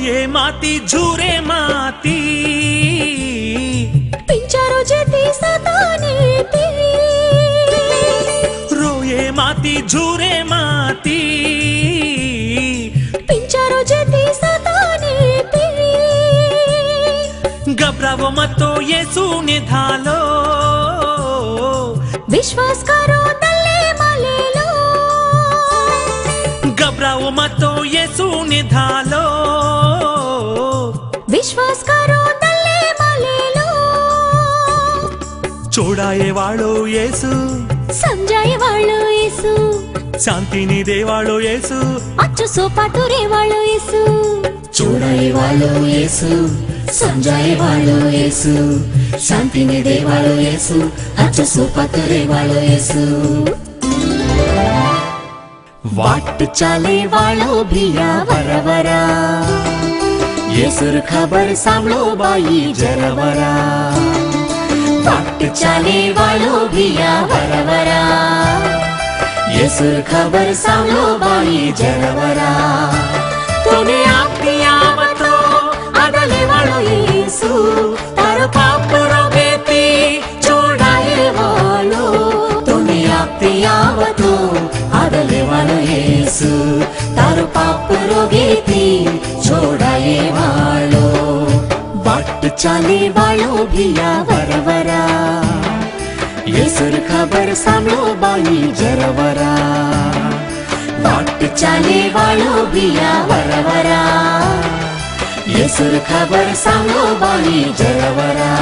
रोये माती झुरे माती पिंचारो जेती सताने ती रोये माती झुरे माती पिंचारो जेती सताने ती घबरावो मतो येसूने धालो विश्वास करो तल्ले मलेलो घबरावो मतो येसूने धालो विश्वास करो तल्ले मलेलो चोड़ाये वाळो येसु समजाये वाळो येसु शांतिनी देवाळो येसु अच्चु सोपातुरे वाळो येसु चोड़ाये वाळो येसु समजाये वाळो येसु शांतिनी देवाळो येसु अच्चु सोपातुरे वाळो येसु वाट चाले वाळो भिया वरवरा येसुर खबर सांभळो बाई जरवरा वाट चाले वाळो भिया वरवरा येसुर खबर सांभळो बाई जरवरा तोने आपकी आवतो आदले वाळो येसु तारो पाप रोगेती छोड़ाये वाळो तोने आपकी आवतो आदले वाळो येसु तारो पाप रोगेती छोड़ाये वाळो वाट चाले वाळो भिया वरवरा येसुर खबर सांभळो बाई जरवरा वाट चाले वाळो भिया वरवरा येसुर खबर सांभळो बाई जरवरा।